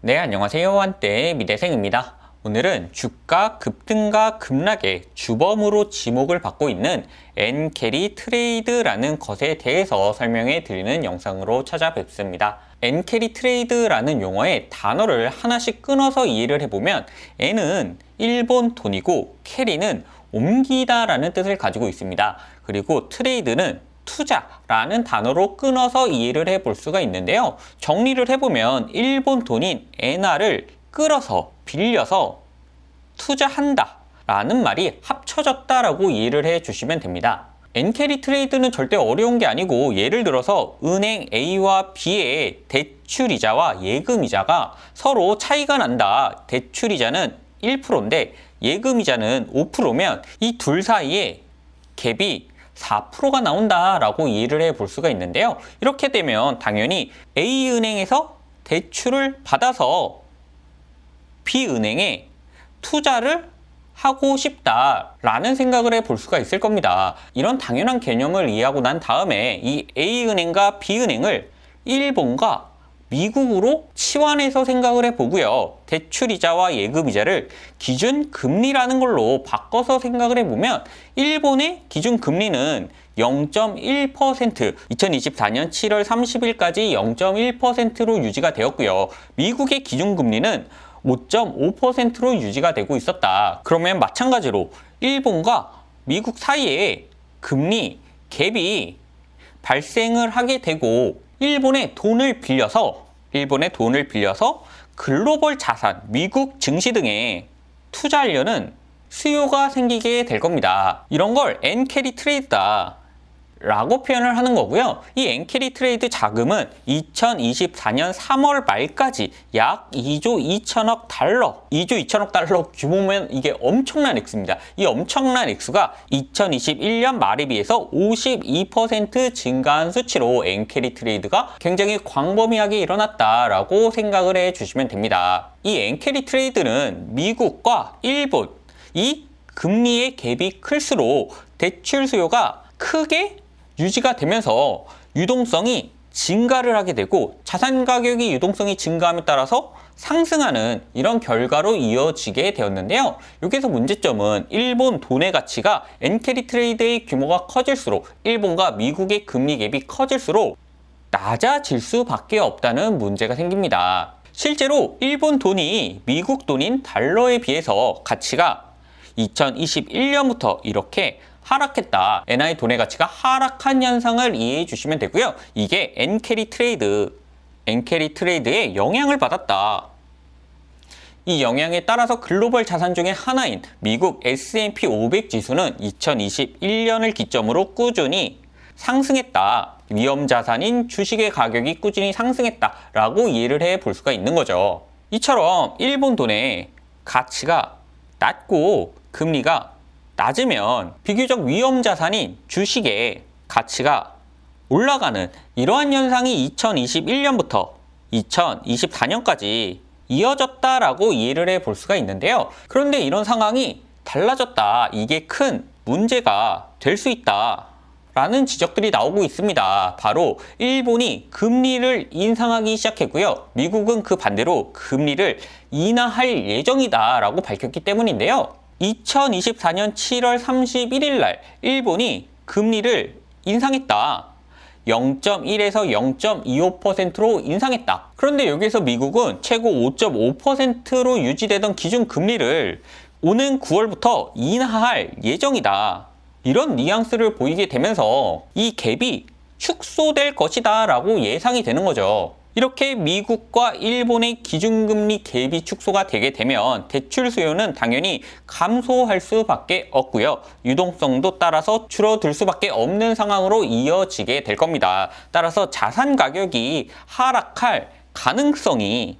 네, 안녕하세요. 한때 미대생입니다. 오늘은 주가 급등과 급락의 주범으로 지목을 받고 있는 엔캐리 트레이드라는 것에 대해서 설명해 드리는 영상으로 찾아뵙습니다. 엔캐리 트레이드라는 용어의 단어를 하나씩 끊어서 이해를 해보면 N은 일본 돈이고 캐리는 옮기다 라는 뜻을 가지고 있습니다. 그리고 트레이드는 투자라는 단어로 끊어서 이해를 해볼 수가 있는데요. 정리를 해보면 일본 돈인 엔화를 끌어서 빌려서 투자한다 라는 말이 합쳐졌다라고 이해를 해주시면 됩니다. 엔캐리 트레이드는 절대 어려운 게 아니고, 예를 들어서 은행 A와 B의 대출이자와 예금이자가 서로 차이가 난다. 대출이자는 1%인데 예금이자는 5%면 이 둘 사이에 갭이 4%가 나온다라고 이해를 해볼 수가 있는데요. 이렇게 되면 당연히 A은행에서 대출을 받아서 B은행에 투자를 하고 싶다라는 생각을 해볼 수가 있을 겁니다. 이런 당연한 개념을 이해하고 난 다음에 이 A은행과 B은행을 일본과 미국으로 치환해서 생각을 해보고요. 대출이자와 예금이자를 기준금리라는 걸로 바꿔서 생각을 해보면 일본의 기준금리는 0.1%, 2024년 7월 30일까지 0.1%로 유지가 되었고요. 미국의 기준금리는 5.5%로 유지가 되고 있었다. 그러면 마찬가지로 일본과 미국 사이에 금리 갭이 발생을 하게 되고, 일본의 돈을 빌려서 글로벌 자산, 미국 증시 등에 투자하려는 수요가 생기게 될 겁니다. 이런 걸 엔캐리 트레이드다 라고 표현을 하는 거고요. 이 엔캐리 트레이드 자금은 2024년 3월 말까지 약 2조 2천억 달러, 2조 2천억 달러 규모면 이게 엄청난 액수입니다. 이 엄청난 액수가 2021년 말에 비해서 52% 증가한 수치로 엔캐리 트레이드가 굉장히 광범위하게 일어났다라고 생각을 해주시면 됩니다. 이 엔캐리 트레이드는 미국과 일본, 이 금리의 갭이 클수록 대출 수요가 크게 유지가 되면서 유동성이 증가를 하게 되고, 자산 가격이 유동성이 증가함에 따라서 상승하는 이런 결과로 이어지게 되었는데요. 여기서 문제점은 일본 돈의 가치가 엔캐리 트레이드의 규모가 커질수록, 일본과 미국의 금리 갭이 커질수록 낮아질 수밖에 없다는 문제가 생깁니다. 실제로 일본 돈이 미국 돈인 달러에 비해서 가치가 2021년부터 이렇게 하락했다. 엔화의 돈의 가치가 하락한 현상을 이해해 주시면 되고요. 이게 엔캐리 트레이드의 영향을 받았다. 이 영향에 따라서 글로벌 자산 중의 하나인 미국 S&P 500 지수는 2021년을 기점으로 꾸준히 상승했다. 위험 자산인 주식의 가격이 꾸준히 상승했다라고 이해를 해 볼 수가 있는 거죠. 이처럼 일본 돈의 가치가 낮고 금리가 낮으면 비교적 위험 자산인 주식의 가치가 올라가는 이러한 현상이 2021년부터 2024년까지 이어졌다라고 이해를 해 볼 수가 있는데요. 그런데 이런 상황이 달라졌다, 이게 큰 문제가 될 수 있다 라는 지적들이 나오고 있습니다. 바로 일본이 금리를 인상하기 시작했고요. 미국은 그 반대로 금리를 인하할 예정이다 라고 밝혔기 때문인데요. 2024년 7월 31일 날 일본이 금리를 인상했다. 0.1에서 0.25%로 인상했다. 그런데 여기서 미국은 최고 5.5%로 유지되던 기준 금리를 오는 9월부터 인하할 예정이다. 이런 뉘앙스를 보이게 되면서 이 갭이 축소될 것이다 라고 예상이 되는 거죠. 이렇게 미국과 일본의 기준금리 갭이 축소가 되게 되면 대출 수요는 당연히 감소할 수밖에 없고요. 유동성도 따라서 줄어들 수밖에 없는 상황으로 이어지게 될 겁니다. 따라서 자산 가격이 하락할 가능성이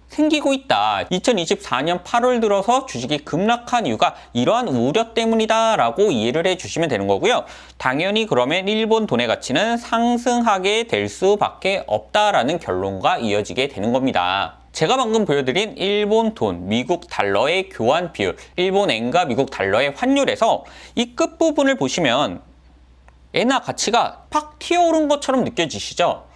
생기고 있다. 2024년 8월 들어서 주식이 급락한 이유가 이러한 우려 때문이다 라고 이해를 해주시면 되는 거고요. 당연히 그러면 일본 돈의 가치는 상승하게 될 수밖에 없다라는 결론과 이어지게 되는 겁니다. 제가 방금 보여드린 일본 돈, 미국 달러의 교환 비율, 일본 엔과 미국 달러의 환율에서 이 끝부분을 보시면 엔화 가치가 팍 튀어오른 것처럼 느껴지시죠?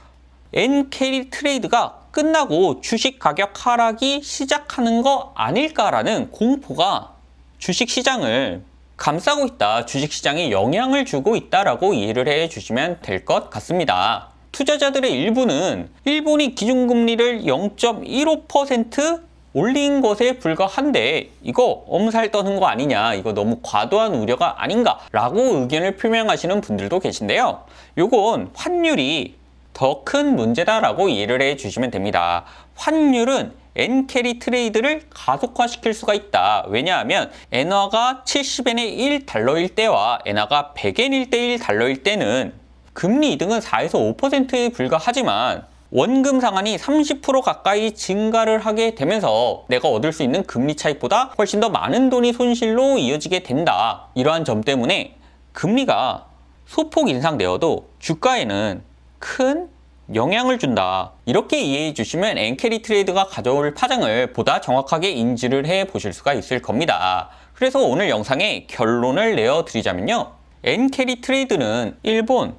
엔캐리 트레이드가 끝나고 주식 가격 하락이 시작하는 거 아닐까라는 공포가 주식시장을 감싸고 있다, 주식시장에 영향을 주고 있다라고 이해를 해 주시면 될 것 같습니다. 투자자들의 일부는 일본이 기준금리를 0.15% 올린 것에 불과한데 이거 엄살 떠는 거 아니냐, 이거 너무 과도한 우려가 아닌가 라고 의견을 표명하시는 분들도 계신데요. 요건 환율이 더 큰 문제다라고 이해를 해 주시면 됩니다. 환율은 엔캐리 트레이드를 가속화시킬 수가 있다. 왜냐하면 엔화가 70엔의 1달러일 때와 엔화가 100엔일 때 1달러일 때는 금리 이득은 4에서 5%에 불과하지만 원금 상환이 30% 가까이 증가를 하게 되면서 내가 얻을 수 있는 금리 차익보다 훨씬 더 많은 돈이 손실로 이어지게 된다. 이러한 점 때문에 금리가 소폭 인상되어도 주가에는 큰 영향을 준다. 이렇게 이해해 주시면 엔캐리 트레이드가 가져올 파장을 보다 정확하게 인지를 해 보실 수가 있을 겁니다. 그래서 오늘 영상에 결론을 내어 드리자면요. 엔캐리 트레이드는 일본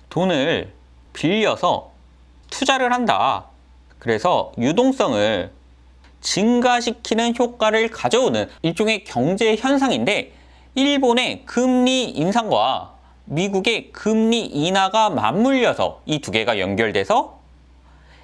돈을 빌려서 투자를 한다. 그래서 유동성을 증가시키는 효과를 가져오는 일종의 경제 현상인데 일본의 금리 인상과 미국의 금리 인하가 맞물려서 이 두 개가 연결돼서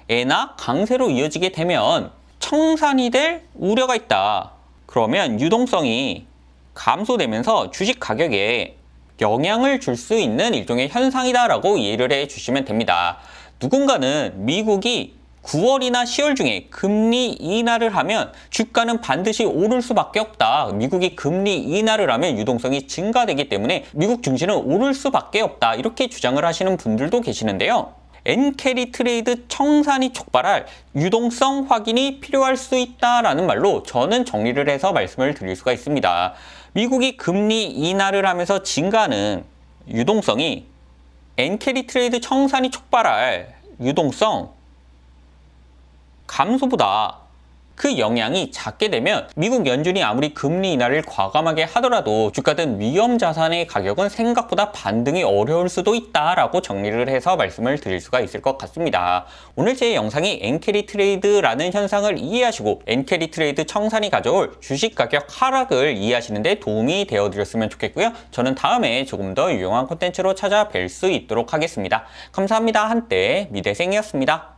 엔화 강세로 이어지게 되면 청산이 될 우려가 있다. 그러면 유동성이 감소되면서 주식 가격에 영향을 줄 수 있는 일종의 현상이다라고 이해를 해 주시면 됩니다. 누군가는 미국이 9월이나 10월 중에 금리 인하를 하면 주가는 반드시 오를 수밖에 없다. 미국이 금리 인하를 하면 유동성이 증가되기 때문에 미국 증시는 오를 수밖에 없다. 이렇게 주장을 하시는 분들도 계시는데요. 엔캐리 트레이드 청산이 촉발할 유동성 확인이 필요할 수 있다라는 말로 저는 정리를 해서 말씀을 드릴 수가 있습니다. 미국이 금리 인하를 하면서 증가하는 유동성이 엔캐리 트레이드 청산이 촉발할 유동성 감소보다 그 영향이 작게 되면 미국 연준이 아무리 금리 인하를 과감하게 하더라도 주가 등 위험 자산의 가격은 생각보다 반등이 어려울 수도 있다라고 정리를 해서 말씀을 드릴 수가 있을 것 같습니다. 오늘 제 영상이 엔캐리 트레이드라는 현상을 이해하시고 엔캐리 트레이드 청산이 가져올 주식 가격 하락을 이해하시는 데 도움이 되어 드렸으면 좋겠고요. 저는 다음에 조금 더 유용한 콘텐츠로 찾아뵐 수 있도록 하겠습니다. 감사합니다. 한때 미대생이었습니다.